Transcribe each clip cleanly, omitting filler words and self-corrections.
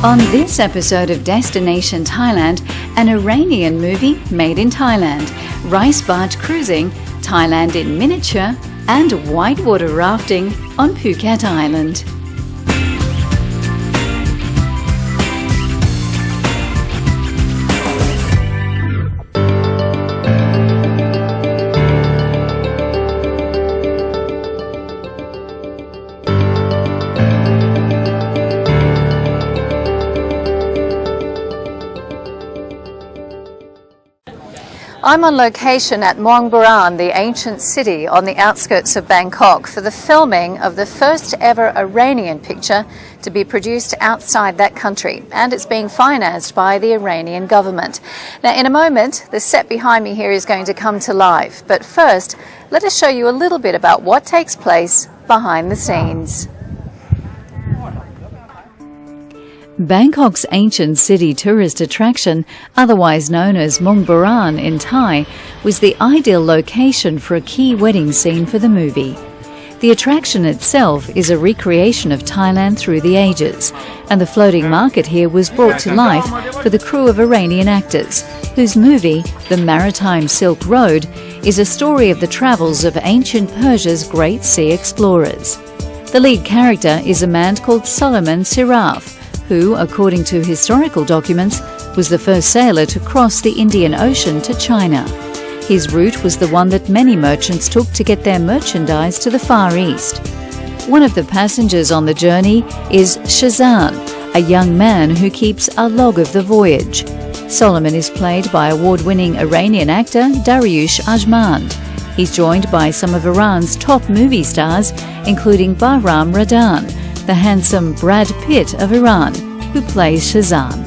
On this episode of Destination Thailand, an Iranian movie made in Thailand, rice barge cruising, Thailand in miniature, and whitewater rafting on Phuket Island. I'm on location at Muang Buran, the ancient city on the outskirts of Bangkok, for the filming of the first ever Iranian picture to be produced outside that country, and it's being financed by the Iranian government. Now, in a moment, the set behind me here is going to come to life, but first, let us show you a little bit about what takes place behind the scenes. Bangkok's ancient city tourist attraction, otherwise known as Muang Buran in Thai, was the ideal location for a key wedding scene for the movie. The attraction itself is a recreation of Thailand through the ages, and the floating market here was brought to life for the crew of Iranian actors, whose movie, The Maritime Silk Road, is a story of the travels of ancient Persia's great sea explorers. The lead character is a man called Solomon Siraf, who, according to historical documents, was the first sailor to cross the Indian Ocean to China. His route was the one that many merchants took to get their merchandise to the Far East. One of the passengers on the journey is Shazan, a young man who keeps a log of the voyage. Solomon is played by award-winning Iranian actor Dariush Ajmand. He's joined by some of Iran's top movie stars, including Bahram Radan, the handsome Brad Pitt of Iran, who plays Shazan.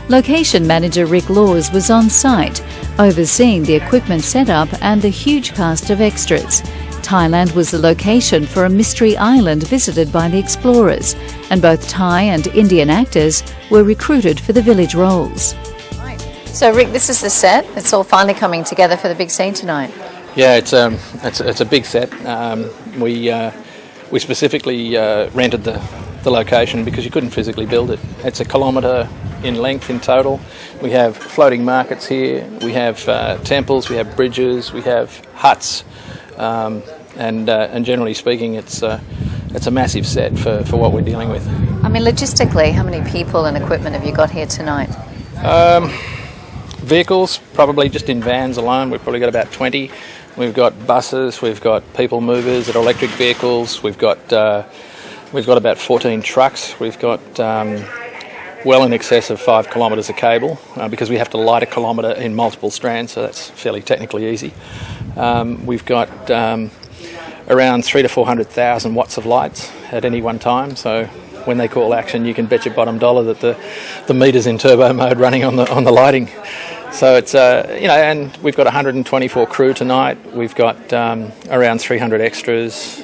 Location manager Rick Laws was on site, overseeing the equipment setup and the huge cast of extras. Thailand was the location for a mystery island visited by the explorers, and both Thai and Indian actors were recruited for the village roles. So Rick, this is the set. It's all finally coming together for the big scene tonight. Yeah, it's a big set. We specifically rented the location because you couldn't physically build it. It's 1 kilometre in length in total. We have floating markets here. We have temples. We have bridges. We have huts, and generally speaking, it's a massive set for what we're dealing with. I mean, logistically, how many people and equipment have you got here tonight? Vehicles, probably just in vans alone, we've probably got about 20. We've got buses, we've got people movers that are electric vehicles, we've got about 14 trucks, we've got well in excess of 5 kilometres of cable because we have to light 1 kilometre in multiple strands, so that's fairly technically easy. We've got around 300,000 to 400,000 watts of lights at any one time, so when they call action, you can bet your bottom dollar that the meter's in turbo mode running on the lighting. So it's and we've got 124 crew tonight. We've got around 300 extras.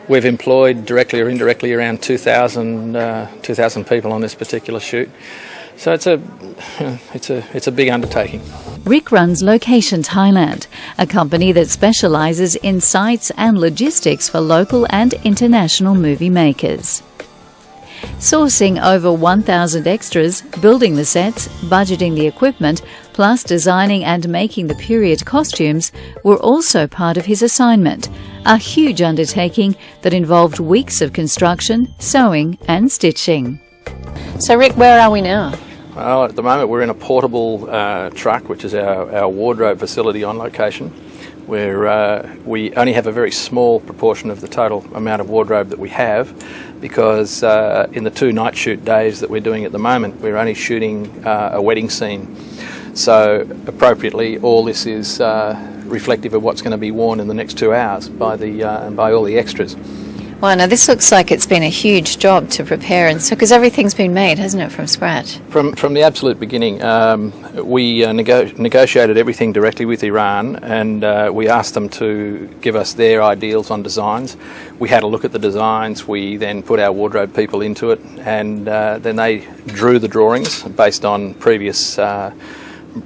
We've employed directly or indirectly around 2,000 people on this particular shoot. So it's a big undertaking. Rick runs Location Thailand, a company that specialises in sites and logistics for local and international movie makers. Sourcing over 1,000 extras, building the sets, budgeting the equipment, plus designing and making the period costumes were also part of his assignment, a huge undertaking that involved weeks of construction, sewing and stitching. So Rick, where are we now? Well, at the moment we're in a portable truck, which is our wardrobe facility on location, where we only have a very small proportion of the total amount of wardrobe that we have, because in the 2 night shoot days that we're doing at the moment, we're only shooting a wedding scene. So appropriately, all this is reflective of what's going to be worn in the next 2 hours by all the extras. Well, now this looks like it's been a huge job to prepare, and so because everything's been made, hasn't it, from scratch? From the absolute beginning, we negotiated everything directly with Iran, and we asked them to give us their ideals on designs. We had a look at the designs. We then put our wardrobe people into it, and then they drew the drawings based on previous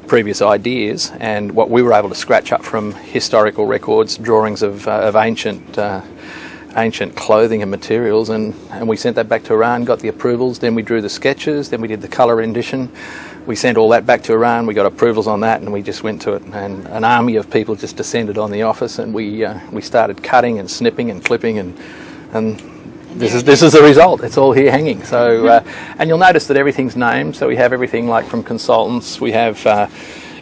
previous ideas and what we were able to scratch up from historical records, drawings of ancient clothing and materials, and we sent that back to Iran, got the approvals, then we drew the sketches, then we did the colour rendition. We sent all that back to Iran, we got approvals on that, and we just went to it, and an army of people just descended on the office, and we started cutting and snipping and clipping, and this is the result. It's all here hanging. So and you'll notice that everything's named, so we have everything like from consultants. We have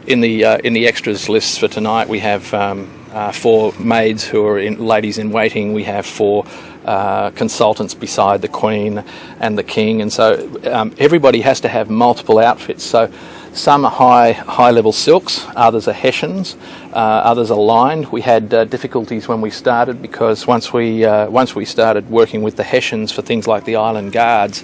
in the extras lists for tonight, we have 4 maids who are ladies in waiting. We have 4 consultants beside the Queen and the King, and so everybody has to have multiple outfits. So some are high level silks, others are Hessians, others are lined. We had difficulties when we started because once we started working with the Hessians for things like the Island Guards,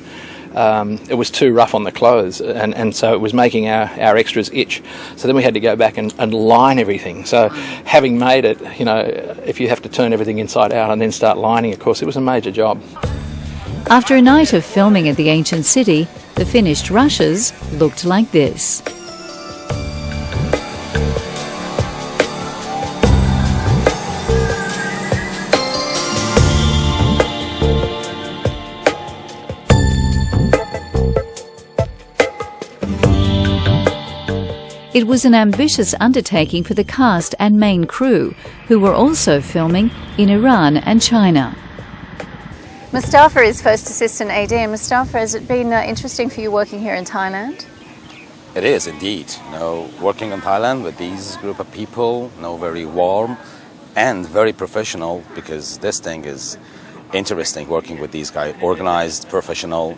it was too rough on the clothes, and so it was making our extras itch. So then we had to go back and line everything. So having made it, you know, if you have to turn everything inside out and then start lining, of course, it was a major job. After a night of filming at the ancient city, the finished rushes looked like this. It was an ambitious undertaking for the cast and main crew, who were also filming in Iran and China. Mustafa is First Assistant AD. And Mustafa, has it been interesting for you working here in Thailand? It is indeed. You know, working in Thailand with these group of people, you know, very warm and very professional, because this thing is interesting working with these guys, organized, professional,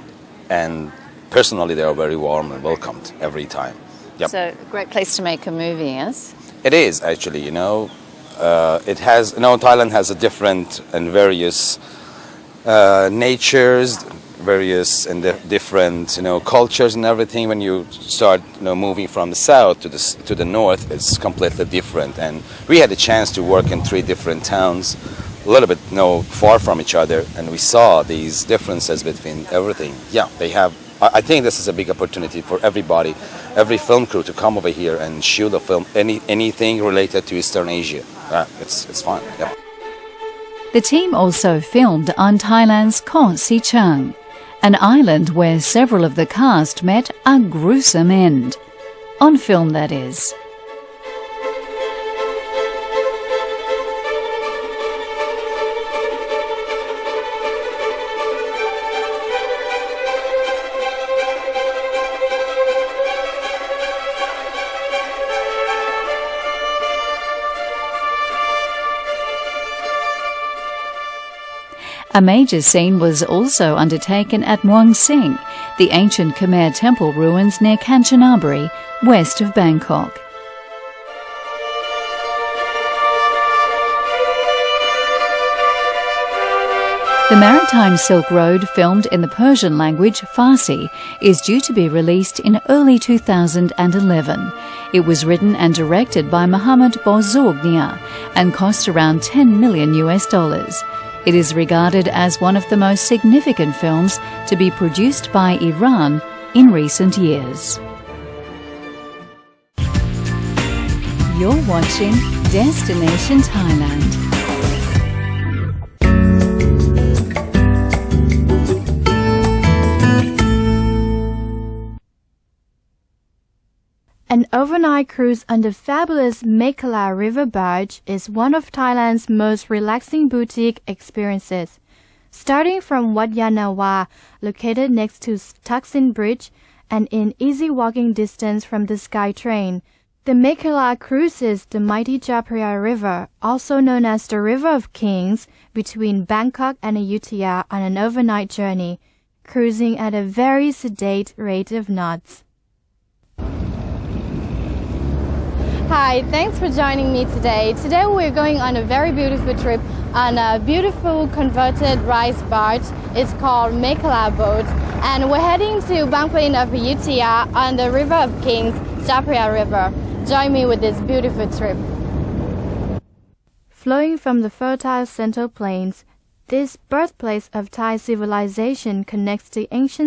and personally they are very warm and welcomed every time. Yep. So, a great place to make a movie, yes? It is actually, you know. It has, you know, Thailand has a different and various natures, various and different, you know, cultures and everything. When you start, you know, moving from the south to the north, it's completely different. And we had a chance to work in 3 different towns, a little bit, you know, far from each other, and we saw these differences between everything. Yeah, they have. I think this is a big opportunity for everybody, every film crew to come over here and shoot a film, anything related to Eastern Asia. It's fun. Yep. The team also filmed on Thailand's Koh Si Chang, an island where several of the cast met a gruesome end. On film, that is. A major scene was also undertaken at Muang Sing, the ancient Khmer temple ruins near Kanchanaburi, west of Bangkok. The Maritime Silk Road, filmed in the Persian language Farsi, is due to be released in early 2011. It was written and directed by Mohammad Bozorgnia and cost around $10 million. It is regarded as one of the most significant films to be produced by Iran in recent years. You're watching Destination Thailand. An overnight cruise on the fabulous Mekhala River barge is one of Thailand's most relaxing boutique experiences. Starting from Wat Yanawa, located next to Thaksin Bridge and in easy walking distance from the SkyTrain, the Mekhala cruises the mighty Chao Phraya River, also known as the River of Kings, between Bangkok and Ayutthaya on an overnight journey, cruising at a very sedate rate of knots. Hi, thanks for joining me today. Today we're going on a very beautiful trip on a beautiful converted rice barge. It's called Mekhala boat, and we're heading to Bang Plain of Ayutthaya on the River of Kings, Chao Phraya River. Join me with this beautiful trip. Flowing from the fertile Central Plains, this birthplace of Thai civilization connects the ancient